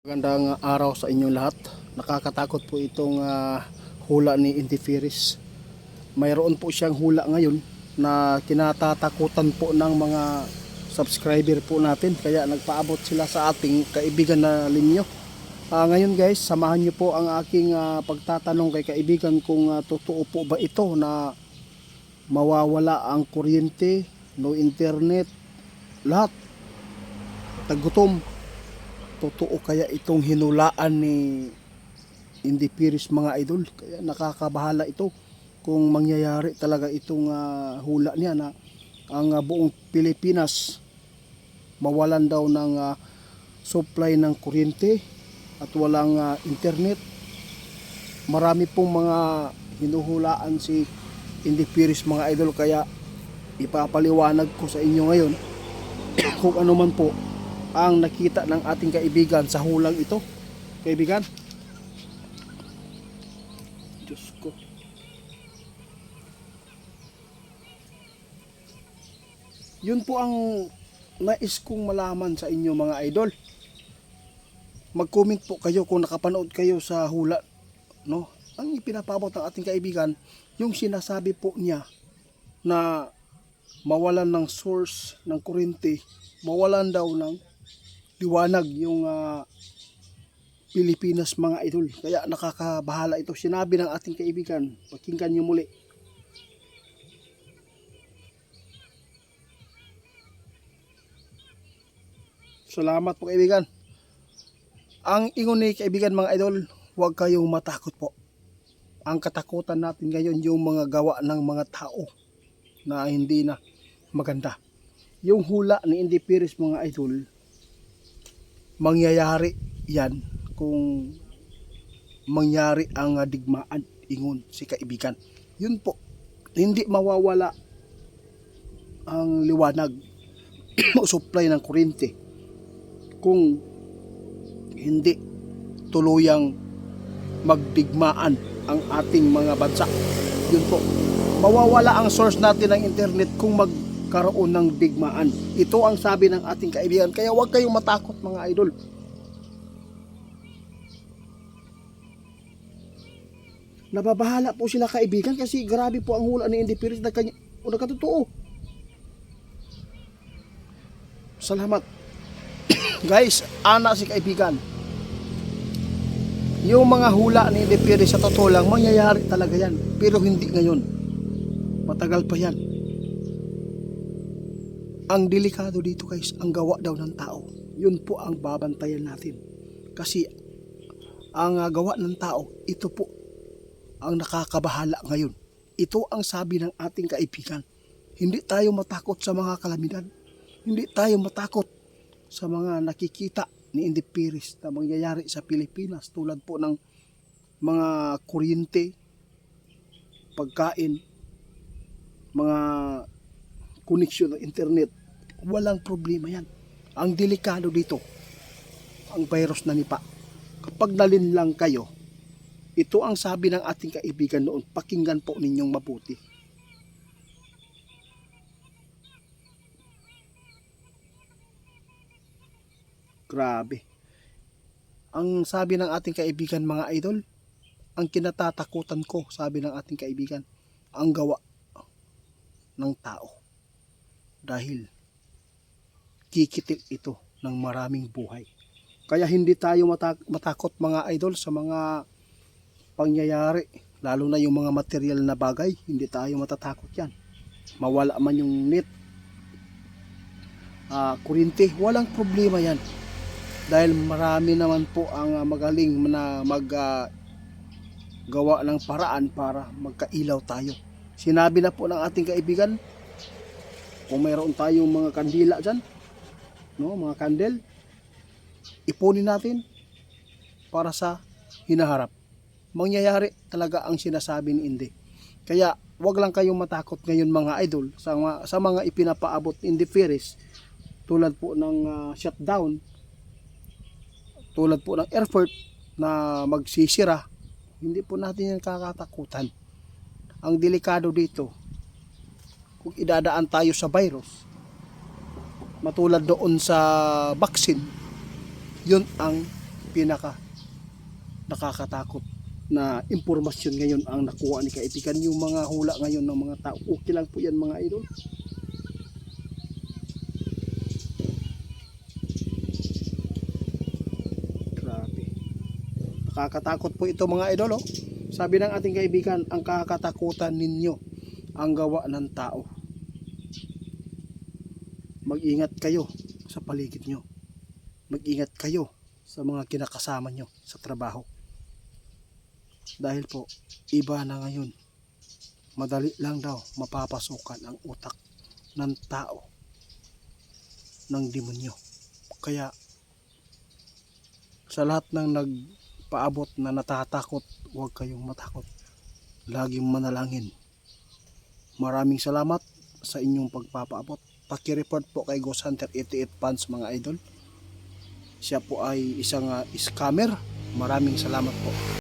Magandang araw sa inyong lahat. Nakakatakot po itong hula ni Indiferis. Mayroon po siyang hula ngayon na kinatatakutan po ng mga subscriber po natin. Kaya nagpaabot sila sa ating kaibigan na Linyo. Ngayon guys, samahan niyo po ang aking pagtatanong kay kaibigan kung totoo po ba ito na mawawala ang kuryente, no internet, lahat, tagutom. Totoo kaya itong hinulaan ni Indiferis mga idol? Kaya nakakabahala ito kung mangyayari talaga itong hula niya na ang buong Pilipinas mawalan daw ng supply ng kuryente at walang internet. Marami pong mga hinuhulaan si Indiferis mga idol, kaya ipapaliwanag ko sa inyo ngayon kung ano man po ang nakita ng ating kaibigan sa hulang ito. Kaibigan, Diyos ko, yun po ang nais kong malaman sa inyo mga idol. Mag-comment po kayo kung nakapanood kayo sa hula, no? Ang ipinapabot ng ating kaibigan, yung sinasabi po niya na mawalan ng source ng kuryente, mawalan daw ng liwanag yung Pilipinas mga idol. Kaya nakakabahala ito. Sinabi ng ating kaibigan, pakinggan niyo muli. Salamat po kaibigan. Ang ingon ni kaibigan mga idol, huwag kayong matakot po. Ang katakutan natin ngayon yung mga gawa ng mga tao na hindi na maganda. Yung hula ni Indiferis mga idol, mangyayari yan kung mangyari ang digmaan, ingon si kaibigan. Yun po, hindi mawawala ang liwanag o supply ng kuryente kung hindi tuluyang magdigmaan ang ating mga bansa. Yun po, mawawala ang source natin ng internet kung magkaroon ng digmaan. Ito ang sabi ng ating kaibigan. Kaya huwag kayong matakot mga idol. Nababahala po sila kaibigan kasi grabe po ang hula ni Indiferis na kanya. O nakatotoo. Salamat. Guys, ana si kaibigan. Yung mga hula ni Indiferis sa totoo lang, mangyayari talaga yan. Pero hindi ngayon. Matagal pa yan. Ang delikado dito guys, ang gawa daw ng tao. Yun po ang babantayan natin. Kasi ang gawa ng tao, ito po ang nakakabahala ngayon. Ito ang sabi ng ating kaibigan. Hindi tayo matakot sa mga kalamidad. Hindi tayo matakot sa mga nakikita ni Indiferis na mangyayari sa Pilipinas tulad po ng mga kuryente, pagkain, mga koneksyon ng internet. Walang problema yan. Ang delikado dito, ang virus na Nipah. Kapag nalinlang kayo, ito ang sabi ng ating kaibigan noon, pakinggan po ninyong mabuti. Grabe. Ang sabi ng ating kaibigan mga idol, ang kinatatakutan ko, sabi ng ating kaibigan, ang gawa ng tao. Dahil kikitil ito ng maraming buhay. Kaya hindi tayo matakot mga idol sa mga pangyayari, lalo na yung mga material na bagay. Hindi tayo matatakot yan. Mawala man yung net, kuryente, walang problema yan. Dahil marami naman po ang magaling na gawa ng paraan para magkailaw tayo. Sinabi na po ng ating kaibigan, kung mayroon tayong mga kandila dyan, no, mga kandel, ipunin natin para sa hinaharap. Mangyayari talaga ang sinasabi ni Indi. Kaya wag lang kayong matakot ngayon mga idol sa mga ipinapaabot ni Indiferis, tulad po ng shutdown, tulad po ng airport na magsisira. Hindi po natin yan kakatakutan. Ang delikado dito, kung idadaan tayo sa virus, matulad doon sa vaccine, yun ang pinaka nakakatakot na impormasyon ngayon ang nakuha ni kaibigan. Yung mga hula ngayon ng mga tao, okay lang po yan mga idol. Grabe, nakakatakot po ito mga idol, oh. Sabi ng ating kaibigan, ang kakatakutan ninyo ang gawa ng tao. Mag-ingat kayo sa paligid nyo, mag-ingat kayo sa mga kinakasama nyo sa trabaho. Dahil po, iba na ngayon. Madali lang daw mapapasukan ang utak ng tao, ng demonyo. Kaya, sa lahat ng nagpaabot na natatakot, huwag kayong matakot. Laging manalangin. Maraming salamat sa inyong pagpapaabot. Paki-report po kay Ghost Hunter 88 fans mga idol. Siya po ay isang scammer. Maraming salamat po.